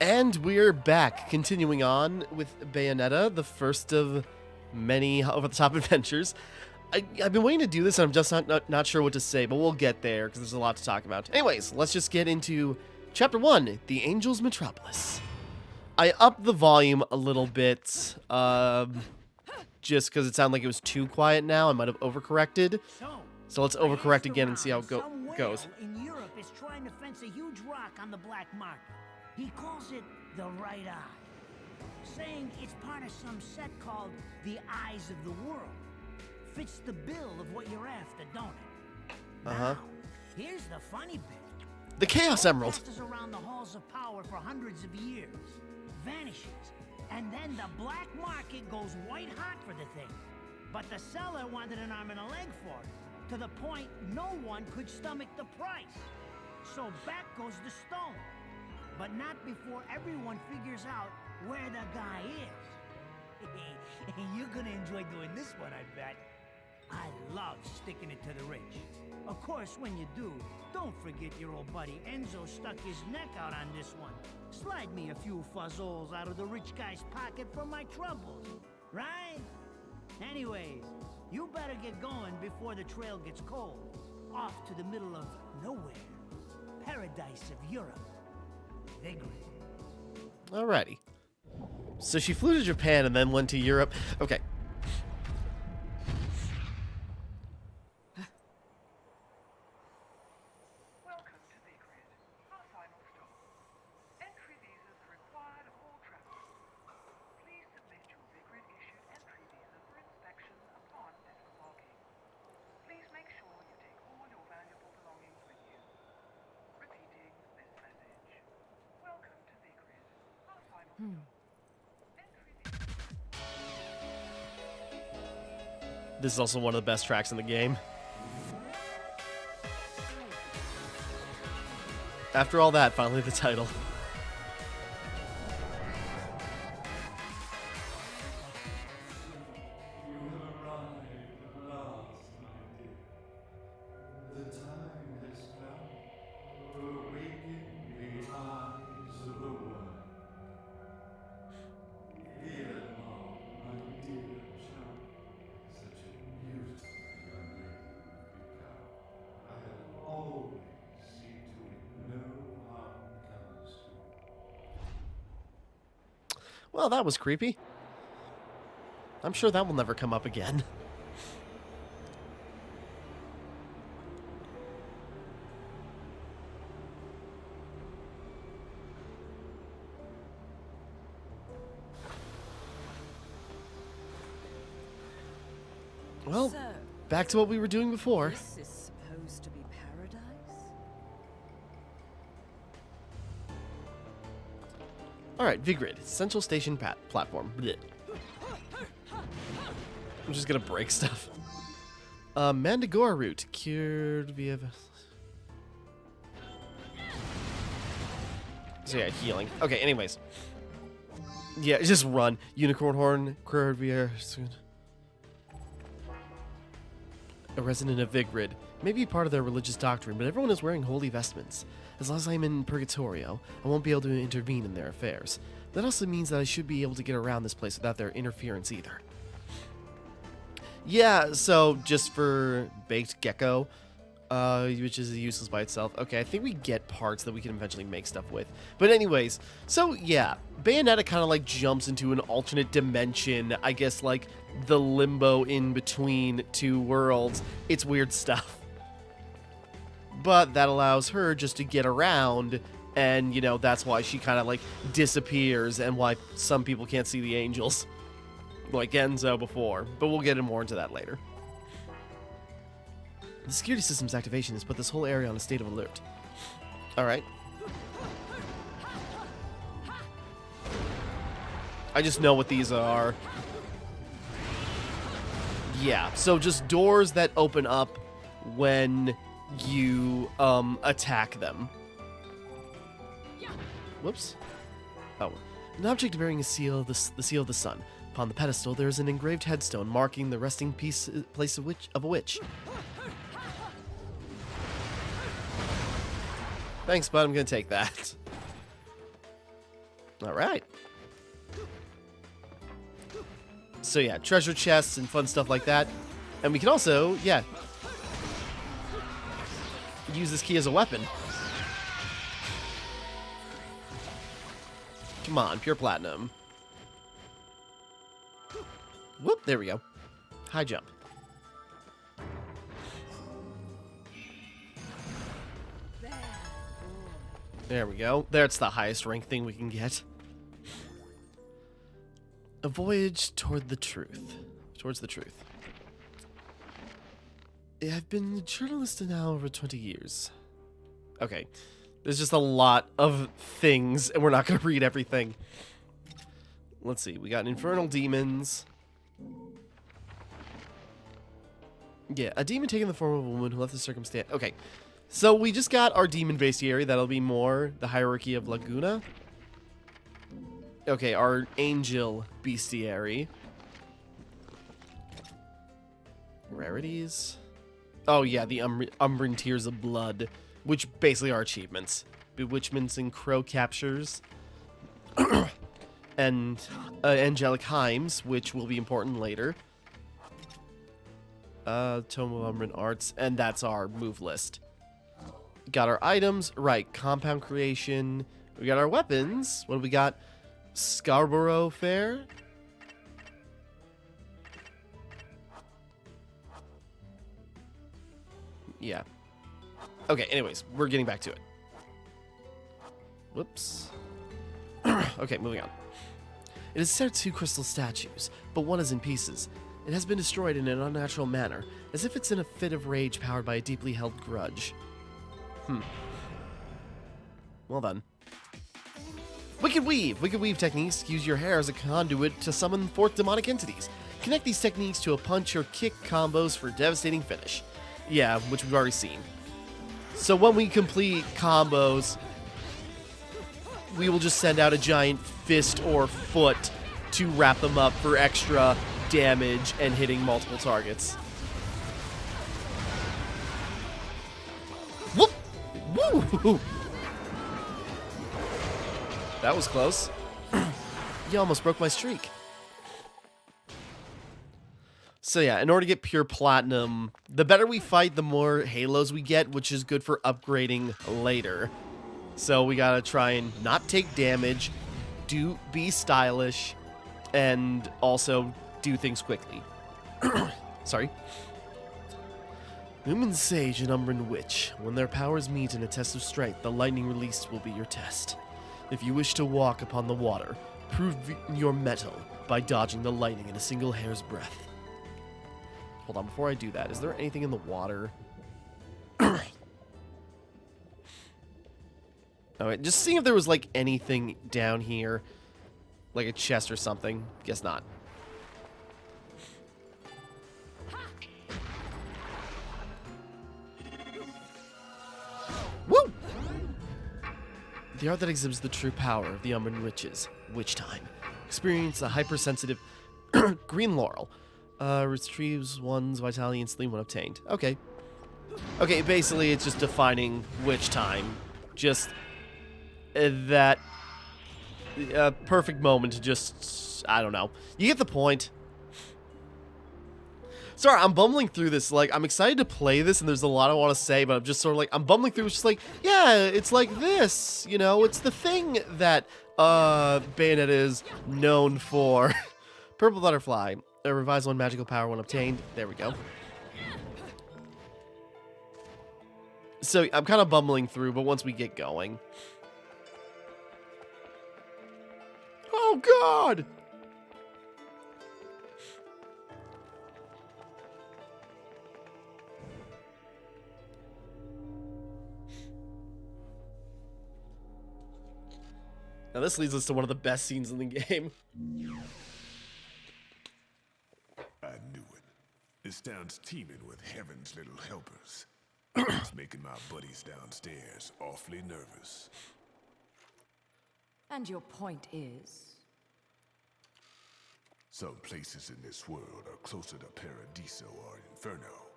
And we're back, continuing on with Bayonetta, the first of many over-the-top adventures. I've been waiting to do this, and I'm just not sure what to say, but we'll get there, because there's a lot to talk about. Anyways, let's just get into Chapter 1, The Angels' Metropolis. I upped the volume a little bit, just because it sounded like it was too quiet now. I might have overcorrected. So let's overcorrect again and see how it goes. In Europe is trying to fence a huge rock on the black market. He calls it the right eye, saying it's part of some set called the Eyes of the World. Fits the bill of what you're after, don't it? Now, here's the funny bit. The Chaos Emerald. Passes around the halls of power for hundreds of years, vanishes, and then the black market goes white hot for the thing. But the seller wanted an arm and a leg for it, to the point no one could stomach the price. So back goes the stone. But not before everyone figures out where the guy is. You're gonna enjoy doing this one, I bet. I love sticking it to the rich. Of course, when you do, don't forget your old buddy Enzo stuck his neck out on this one. Slide me a few fuzzoles out of the rich guy's pocket for my troubles, right? Anyways, you better get going before the trail gets cold. Off to the middle of nowhere. Paradise of Europe. Alrighty. So she flew to Japan and then went to Europe. Okay. Welcome to Vigrid, our final stop. Entry visas are required of all travelers. Please submit your Vigrid-issued entry visa for inspection upon disembarking. Please make sure you take all your valuable belongings with you. Repeating this message. Welcome to Vigrid, our final stop. This is also one of the best tracks in the game. After all that, finally the title. Well, that was creepy. I'm sure that will never come up again. Well, So, back to what we were doing before. this is supposed to be paradise? Alright, Vigrid, Central Station platform. Blech. I'm just gonna break stuff. Mandragora route, cured via... So yeah, healing. Okay, anyways. Yeah, just run. Unicorn horn, cured via... A resident of Vigrid. Maybe part of their religious doctrine, but everyone is wearing holy vestments. As long as I'm in Purgatorio, I won't be able to intervene in their affairs. That also means that I should be able to get around this place without their interference either. Yeah, so just for Baked Gecko, which is useless by itself. Okay, I think we get parts that we can eventually make stuff with. But anyways, so yeah, Bayonetta kind of like jumps into an alternate dimension, I guess like the limbo in between two worlds. It's weird stuff. But that allows her just to get around, and, you know, that's why she kind of, like, disappears, and why some people can't see the angels. Like Enzo before, but we'll get more into that later. The security system's activation has put this whole area on a state of alert. Alright. I just know what these are. Yeah, so just doors that open up when you attack them. Whoops. Oh. An object bearing a seal, the seal of the sun. Upon the pedestal, there is an engraved headstone marking the resting place of a witch. Thanks, bud. I'm gonna take that. All right. So yeah, treasure chests and fun stuff like that. And we can also, yeah, use this key as a weapon. Come on, pure platinum. Whoop, there we go. High jump. There we go. That's the highest rank thing we can get. A voyage toward the truth. Towards the truth. I've been a journalist now over 20 years. Okay. There's just a lot of things, and we're not going to read everything. Let's see. We got infernal demons. Yeah, a demon taking the form of a woman who left the circumstance. Okay. So we just got our demon bestiary. That'll be more the hierarchy of Laguna. Okay, our angel bestiary. Rarities. Oh yeah, the Umbran Tears of Blood, which basically are achievements. Bewitchments and Crow Captures. And Angelic Heims, which will be important later. Tome of Umbran Arts, and that's our move list. Got our items, right, compound creation. We got our weapons. What do we got? Scarborough Fair. Yeah. Okay, anyways, we're getting back to it. Whoops. Okay, moving on. It is set 2 crystal statues, but one is in pieces. It has been destroyed in an unnatural manner, as if it's in a fit of rage powered by a deeply held grudge. Well done. Wicked Weave! Wicked Weave techniques use your hair as a conduit to summon forth demonic entities. Connect these techniques to a punch or kick combos for a devastating finish. Yeah, which we've already seen. So when we complete combos, we will just send out a giant fist or foot to wrap them up for extra damage and hitting multiple targets. Whoop! Woo! That was close. You almost broke my streak. So yeah, in order to get pure platinum, the better we fight, the more halos we get, which is good for upgrading later. So we gotta try and not take damage, be stylish, and also do things quickly. Sorry. Human Sage and Umbran Witch. When their powers meet in a test of strength, the lightning released will be your test. If you wish to walk upon the water, prove your mettle by dodging the lightning in a single hair's breadth. Hold on, before I do that, is there anything in the water? Alright, just seeing if there was, like, anything down here. Like a chest or something. Guess not. Woo! The art that exhibits the true power of the Umbran Witches. Witch Time. Experience a hypersensitive green laurel. Retrieves one's vitality instantly when obtained. Okay. Okay, basically it's just defining witch time. Just that perfect moment to just, I don't know. You get the point. Sorry, I'm bumbling through this. Like, I'm excited to play this, and there's a lot I want to say, but I'm just sort of like, I'm bumbling through. It's just like, yeah, it's like this. You know, it's the thing that Bayonetta is known for. Purple Butterfly. A revives one magical power when obtained. There we go. So, I'm kind of bumbling through, but once we get going. Oh, God! Now this leads us to one of the best scenes in the game. I knew it. This town's teeming with heaven's little helpers. It's making my buddies downstairs awfully nervous. And your point is? Some places in this world are closer to Paradiso or Inferno.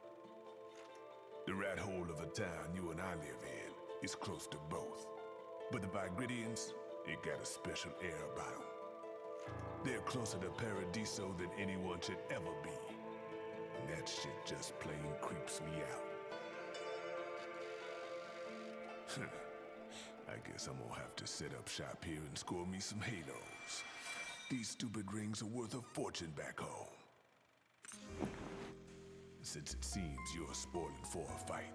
The rat hole of a town you and I live in is close to both. But the Vigridians, It got a special air about them. They're closer to Paradiso than anyone should ever be. And that shit just plain creeps me out. I guess I'm gonna have to set up shop here and score me some halos. These stupid rings are worth a fortune back home. Since it seems you're spoiling for a fight,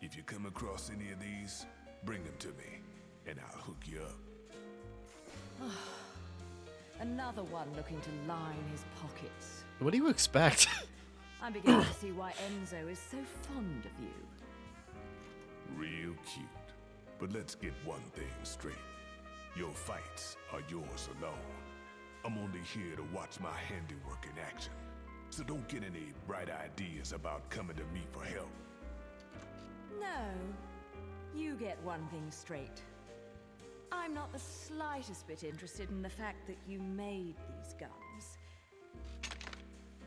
if you come across any of these, bring them to me, and I'll hook you up. Another one looking to line his pockets. What do you expect? I'm beginning to see why Enzo is so fond of you. Real cute. But let's get one thing straight. Your fights are yours alone. I'm only here to watch my handiwork in action. So don't get any bright ideas about coming to me for help. No, you get one thing straight. I'm not the slightest bit interested in the fact that you made these guns.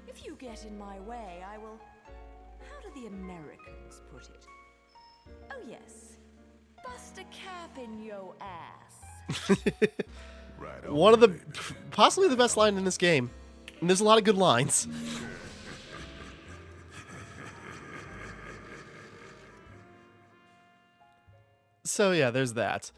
If you get in my way, I will... How do the Americans put it? Oh yes, bust a cap in your ass. Right on, One of the, baby. possibly the best line in this game. And there's a lot of good lines. So yeah, there's that.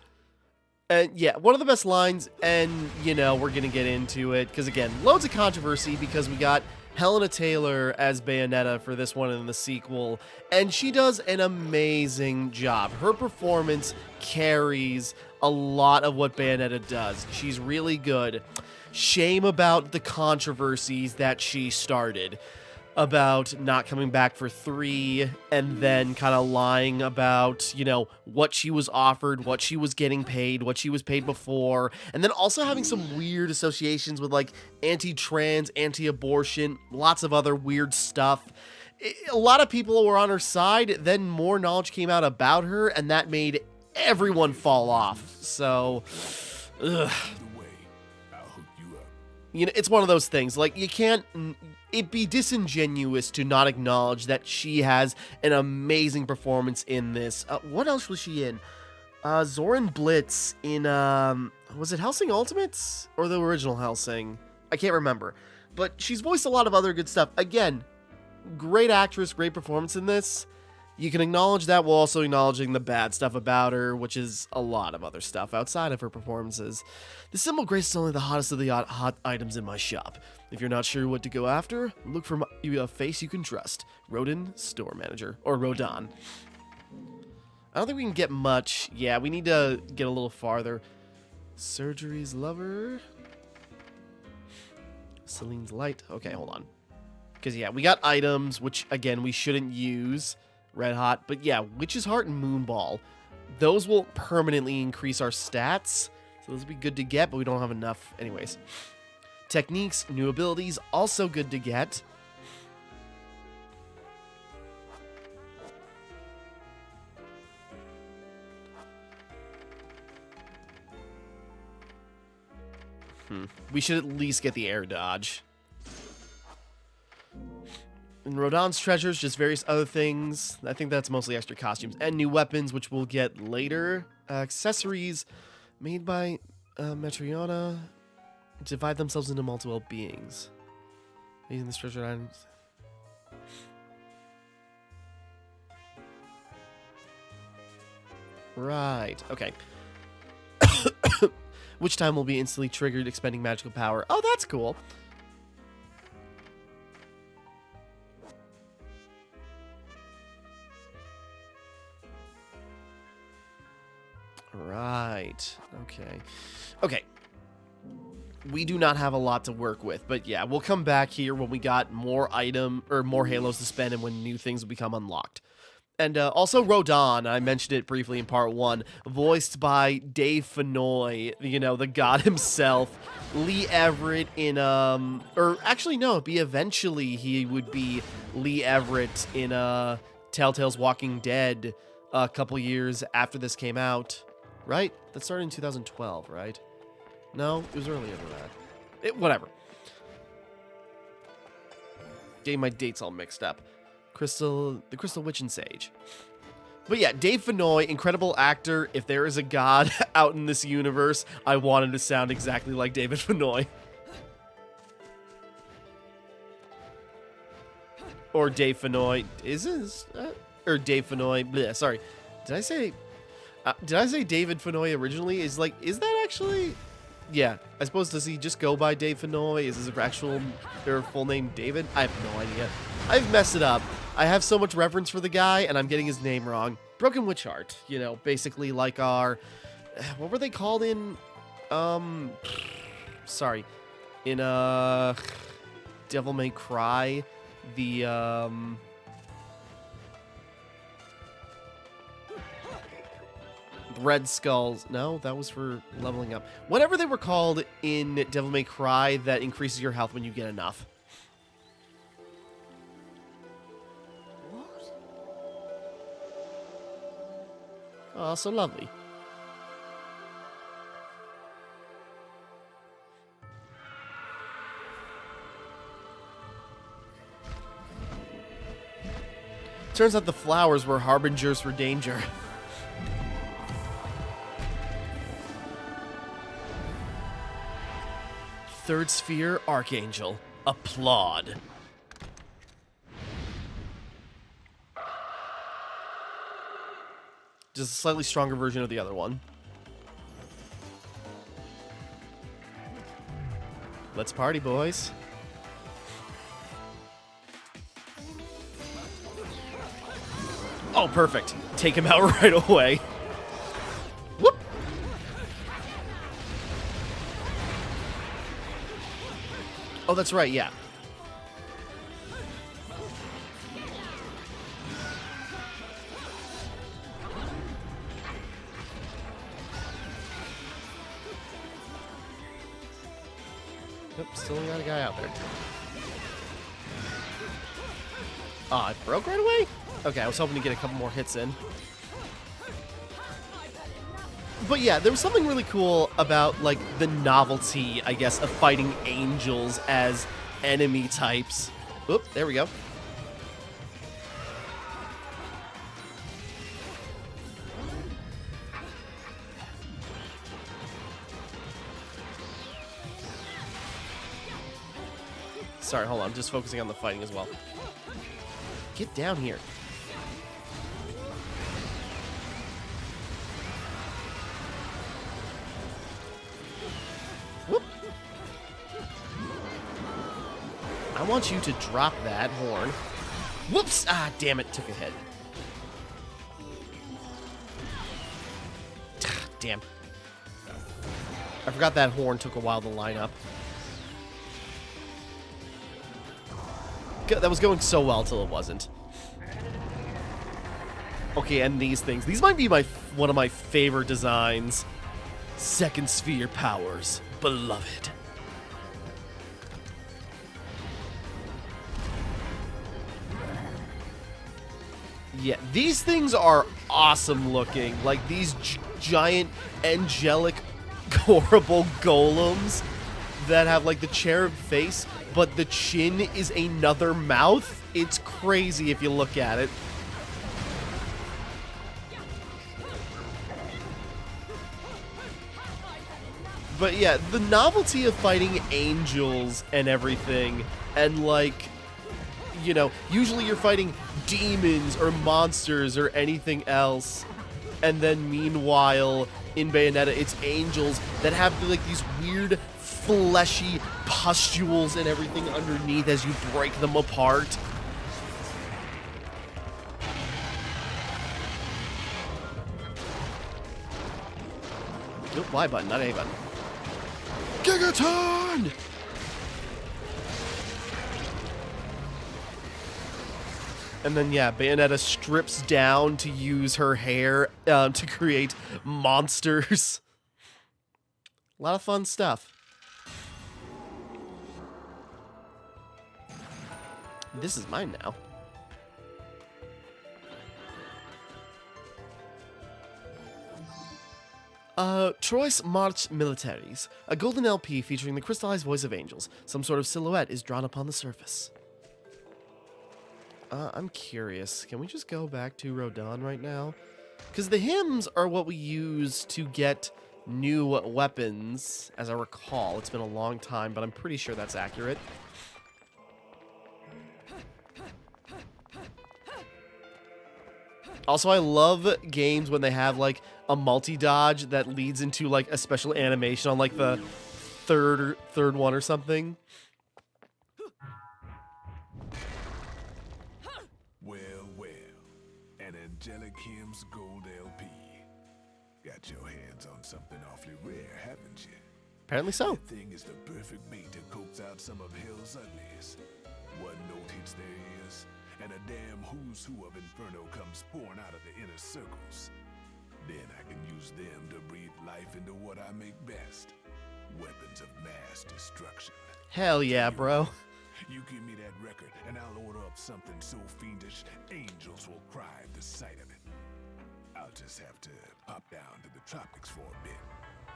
And yeah, one of the best lines, and you know, we're gonna get into it, because again, loads of controversy, because we got Helena Taylor as Bayonetta for this one in the sequel, and she does an amazing job. Her performance carries a lot of what Bayonetta does. She's really good. Shame about the controversies that she started about not coming back for 3, and then kind of lying about, you know, what she was offered, what she was getting paid, what she was paid before, and then also having some weird associations with like anti-trans, anti-abortion, lots of other weird stuff. A lot of people were on her side, then more knowledge came out about her, and that made everyone fall off. So, ugh. Either way, I'll hook you up. You know, it's one of those things, like, you can't, it'd be disingenuous to not acknowledge that she has an amazing performance in this. What else was she in? Zoran Blitz in, was it Hellsing Ultimates? Or the original Hellsing? I can't remember. But she's voiced a lot of other good stuff. Again, great actress, great performance in this. You can acknowledge that while also acknowledging the bad stuff about her, which is a lot of other stuff outside of her performances. The Symbol Grace is only the hottest of the hot items in my shop. If you're not sure what to go after, look for a face you can trust. Rodin, store manager. Or Rodan. I don't think we can get much. Yeah, we need to get a little farther. Surgery's lover. Celine's light. Okay, hold on. Because, yeah, we got items, which, again, we shouldn't use. Red Hot. But, yeah, Witch's Heart and Moonball. Those will permanently increase our stats. So those will be good to get, but we don't have enough anyways. Techniques, new abilities, also good to get. We should at least get the air dodge. And Rodan's treasures, just various other things. I think that's mostly extra costumes. And new weapons, which we'll get later. Accessories made by Metriona. Divide themselves into multiple beings. Using the treasure items. Right. Okay. Which time will be instantly triggered, expending magical power. Oh, that's cool. Right. Okay. Okay. We do not have a lot to work with, but yeah, we'll come back here when we got more more halos to spend and when new things will become unlocked. And also Rodan, I mentioned it briefly in part 1, voiced by Dave Fennoy, you know, the god himself. Lee Everett in, or actually no, eventually he would be Lee Everett in Telltale's Walking Dead a couple years after this came out, right? That started in 2012, right? No, it was earlier than that. Whatever. Getting my dates all mixed up. The Crystal Witch and Sage. But yeah, Dave Fennoy, incredible actor. If there is a god out in this universe, I want him to sound exactly like David Fennoy. Or Dave Fennoy. Or Dave Fennoy. Bleh, sorry. Did I say David Fennoy originally? Is that actually... Yeah, I suppose, does he just go by Dave Fennoy? Is his actual or full name David? I have no idea. I've messed it up. I have so much reverence for the guy, and I'm getting his name wrong. Broken Witch Heart, you know, basically like our... What were they called in... Sorry. In, Devil May Cry, the, Red Skulls. No, that was for leveling up. Whatever they were called in Devil May Cry that increases your health when you get enough. What? Oh, so lovely. Turns out the flowers were harbingers for danger. Third Sphere Archangel. Applaud. Just a slightly stronger version of the other one. Let's party, boys. Oh, perfect. Take him out right away. Whoop. Oh, that's right, yeah. Nope, still got a guy out there. Ah, it broke right away? Okay, I was hoping to get a couple more hits in. But yeah, there was something really cool about, like, the novelty, I guess, of fighting angels as enemy types. Oop, there we go. Sorry, hold on. I'm just focusing on the fighting as well. Get down here. Whoop. I want you to drop that horn. Whoops! Ah, damn it. Took a hit. Damn. I forgot that horn took a while to line up. That was going so well till it wasn't. Okay, and these things. These might be one of my favorite designs. Second Sphere powers. Beloved. Yeah, these things are awesome looking. Like these giant, angelic, horrible golems that have like the cherub face, but the chin is another mouth. It's crazy if you look at it. But yeah, the novelty of fighting angels and everything, and like, you know, usually you're fighting demons or monsters or anything else, and then meanwhile, in Bayonetta, it's angels that have like these weird fleshy pustules and everything underneath as you break them apart. Nope, Y button, not A button. Gigaton! And then, yeah, Bayonetta strips down to use her hair to create monsters. A lot of fun stuff. This is mine now. Trois March Militaries. A golden LP featuring the crystallized voice of angels. Some sort of silhouette is drawn upon the surface. I'm curious. Can we just go back to Rodan right now? Because the hymns are what we use to get new weapons, as I recall. It's been a long time, but I'm pretty sure that's accurate. Also, I love games when they have, like, a multi-dodge that leads into, like, a special animation on, like, the third one or something. Well, an Angelic Hymns Gold LP. Got your hands on something awfully rare, haven't you? Apparently so. That thing is the perfect bait to coax out some of hell's ugliest. One note hits their ears, and a damn who's who of Inferno comes pouring out of the inner circles. Then I can use them to breathe life into what I make best. Weapons of mass destruction. Hell yeah, bro. You give me that record, and I'll order up something so fiendish, angels will cry at the sight of it. I'll just have to pop down to the tropics for a bit.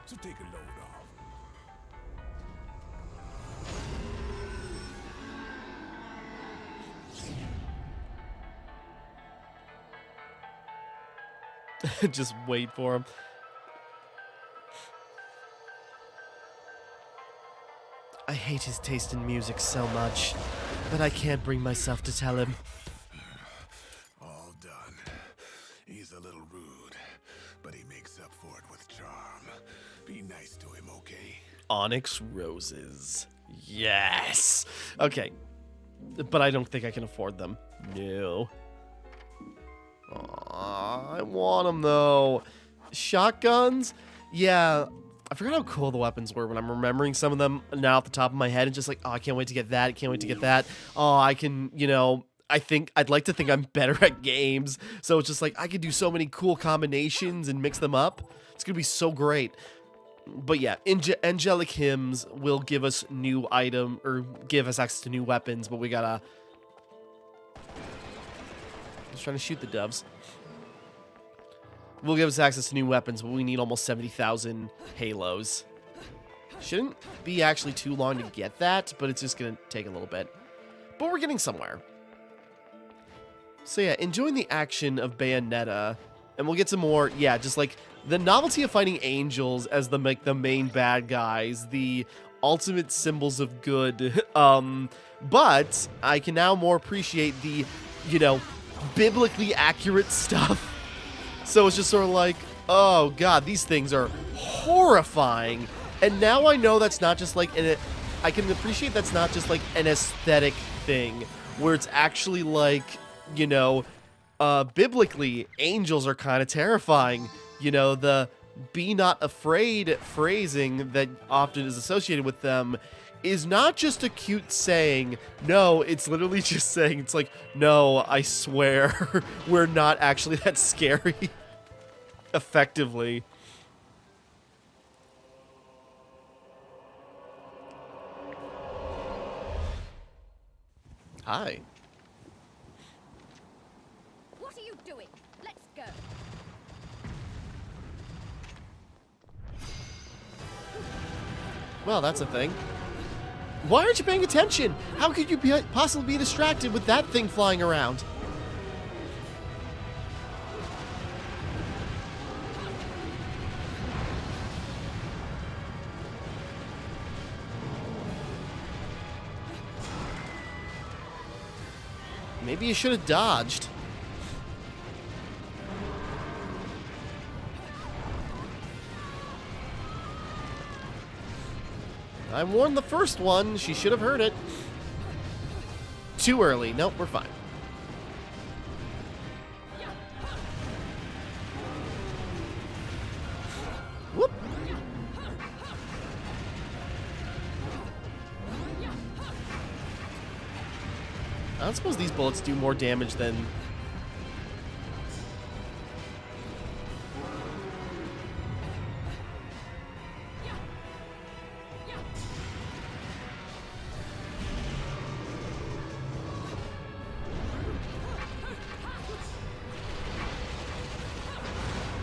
So take a load off. Just wait for him. I hate his taste in music so much, but I can't bring myself to tell him. All done. He's a little rude, but he makes up for it with charm. Be nice to him, okay? Onyx roses. Yes! Okay. But I don't think I can afford them. No. Aw, I want them, though. Shotguns? Yeah, I forgot how cool the weapons were when I'm remembering some of them now off the top of my head. And just like, oh, I can't wait to get that. I can't wait to get that. Oh, I can, you know, I'd like to think I'm better at games. So it's just like, I could do so many cool combinations and mix them up. It's going to be so great. But yeah, Angelic Hymns will give us new item, or give us access to new weapons, but we gotta... Just trying to shoot the doves. Will give us access to new weapons, but we need almost 70,000 halos. Shouldn't be actually too long to get that, but it's just gonna take a little bit. But we're getting somewhere. So yeah, enjoying the action of Bayonetta, and we'll get some more, yeah, just like the novelty of fighting angels as the main bad guys, the ultimate symbols of good. But I can now more appreciate the, you know, biblically accurate stuff. So it's just sort of like, oh god, these things are horrifying. And now I know that's not just like I can appreciate that's not just like an aesthetic thing, where it's actually like, you know, biblically, angels are kind of terrifying. You know, the be not afraid phrasing that often is associated with them is not just a cute saying. No, it's literally just saying, it's like, no, I swear, we're not actually that scary. Effectively. Hi. What are you doing? Let's go. Well, that's a thing. Why aren't you paying attention? How could you possibly be distracted with that thing flying around? Maybe you should have dodged. I warned the first one. She should have heard it. Too early. Nope, we're fine. Whoop. I don't suppose these bullets do more damage than...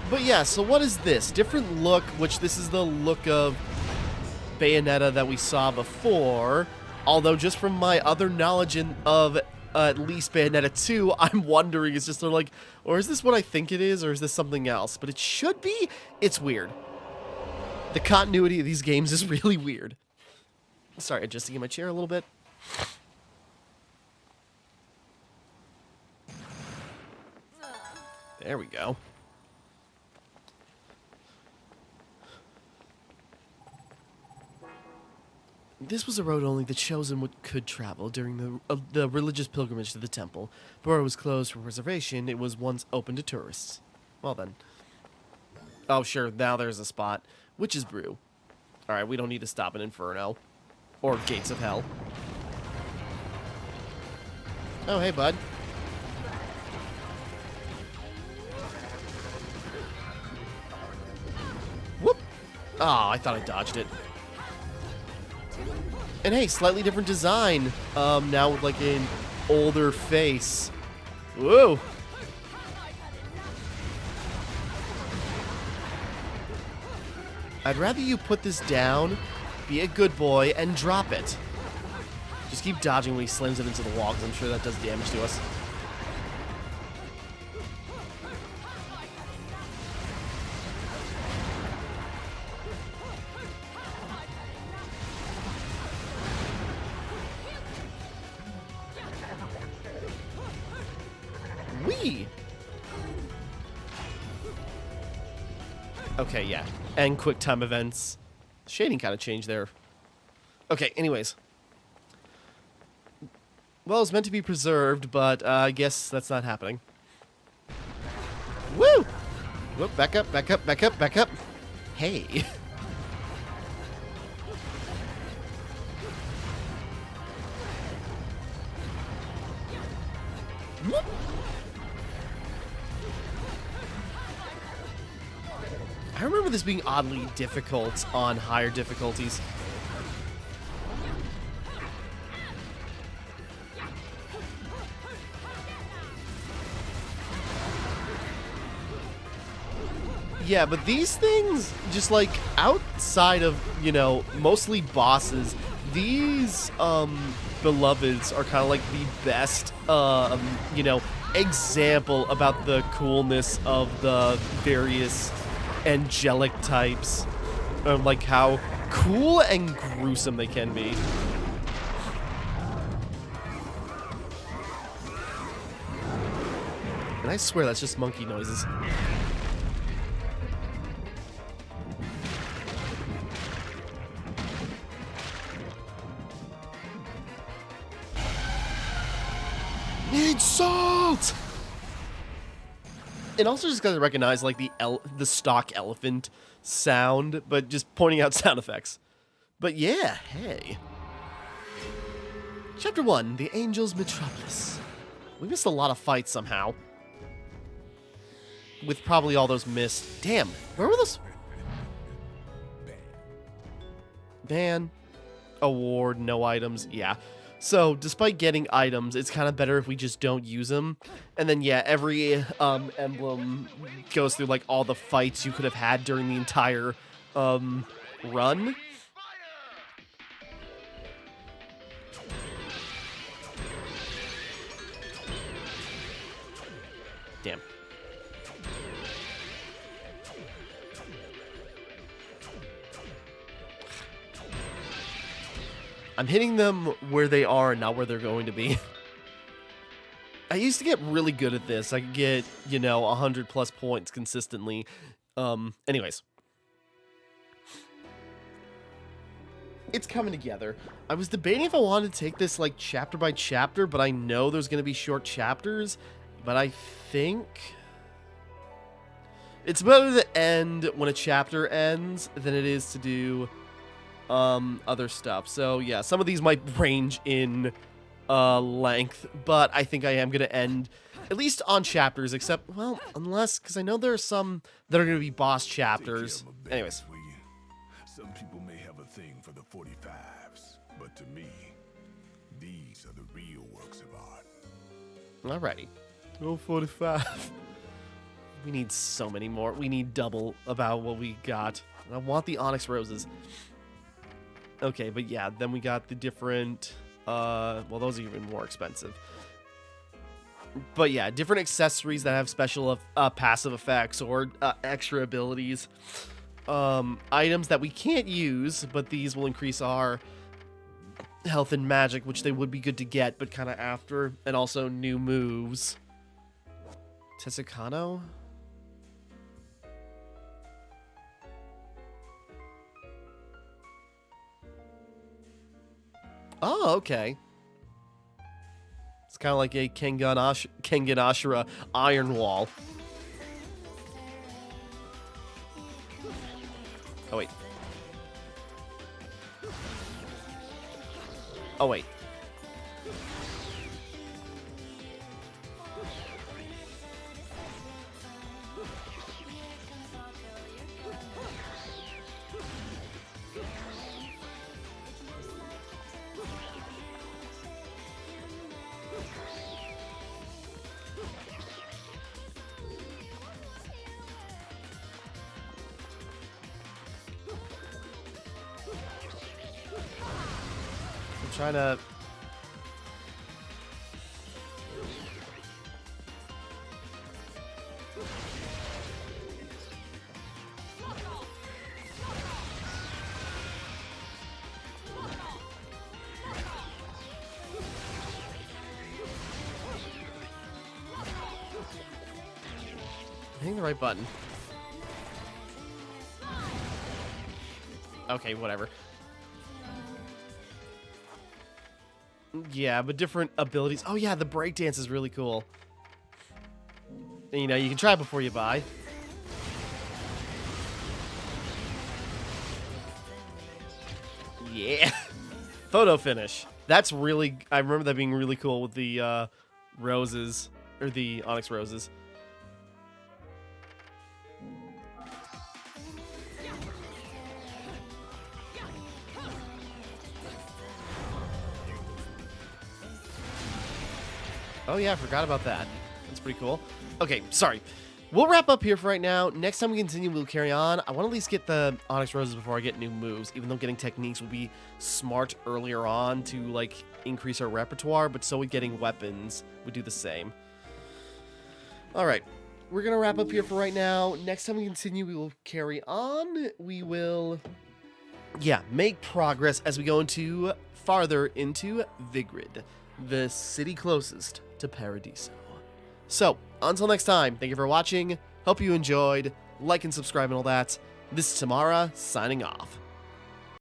But yeah, so what is this? Different look, which this is the look of Bayonetta that we saw before. Although just from my other knowledge of at least Bayonetta 2, I'm wondering, is just they're like, or is this what I think it is, or is this something else? But it should be. It's weird. The continuity of these games is really weird. Sorry, adjusting in my chair a little bit. There we go. This was a road only the chosen could travel during the religious pilgrimage to the temple. Before it was closed for reservation, it was once open to tourists. Well then. Oh sure, now there's a spot. Witch's Brew. Alright, we don't need to stop in Inferno. Or Gates of Hell. Oh, hey bud. Whoop! Oh, I thought I dodged it. And hey, slightly different design. Now with like an older face. Whoa! I'd rather you put this down, be a good boy, and drop it. Just keep dodging when he slams it into the wall, because I'm sure that does damage to us. Whee! Okay, yeah. And quick time events. Shading kind of changed there. Okay, anyways. Well, it's meant to be preserved, but I guess that's not happening. Woo! Whoop, back up, back up, back up, back up. Hey. Whoop. I remember this being oddly difficult on higher difficulties. Yeah, but these things, just like outside of, you know, mostly bosses, these beloveds are kind of like the best, you know, example about the coolness of the various angelic types, like how cool and gruesome they can be. And I swear that's just monkey noises. Need salt! And also just gotta recognize like the stock elephant sound, but just pointing out sound effects. But yeah, hey. Chapter 1, The Angels' Metropolis. We missed a lot of fights somehow. With probably all those missed. Damn, where were those? Ban. Award, no items, yeah. So, despite getting items, it's kind of better if we just don't use them. And then, yeah, every emblem goes through, like, all the fights you could have had during the entire run. Damn. I'm hitting them where they are, not where they're going to be. I used to get really good at this. I could get, you know, 100 plus points consistently. Anyways. It's coming together. I was debating if I wanted to take this, like, chapter by chapter, but I know there's going to be short chapters. But I think it's better to end when a chapter ends than it is to do other stuff. So yeah, some of these might range in length, but I think I am going to end at least on chapters, except, well, unless, because I know there are some that are going to be boss chapters. Anyways. Some people may have a thing for the 45s, but to me, these are the real works of art. Alrighty. Oh, 45. We need so many more. We need double about what we got. I want the onyx roses. Okay, but yeah, then we got the different, well, those are even more expensive. But yeah, different accessories that have special passive effects or extra abilities. Items that we can't use, but these will increase our health and magic, which they would be good to get, but kind of after. And also new moves. Tessicano? Oh, okay. It's kind of like a Kengan Ashura Iron Wall. Oh, wait. Oh, wait. I'm trying to... hitting the right button. Okay, whatever. Yeah, but different abilities. Oh yeah, the breakdance is really cool. And, you know, you can try it before you buy. Yeah. Photo finish. That's really... I remember that being really cool with the roses. Or the onyx roses. Oh yeah, I forgot about that. That's pretty cool. Okay, sorry. We'll wrap up here for right now. Next time we continue, we'll carry on. I want to at least get the Onyx Roses before I get new moves, even though getting techniques will be smart earlier on to, like, increase our repertoire, but so would getting weapons would do the same. Alright, we're going to wrap up here for right now. Next time we continue, we will carry on. We will, yeah, make progress as we go into farther into Vigrid, the city closest to Paradiso. So, until next time, thank you for watching. Hope you enjoyed. Like and subscribe and all that. This is Timmara, signing off.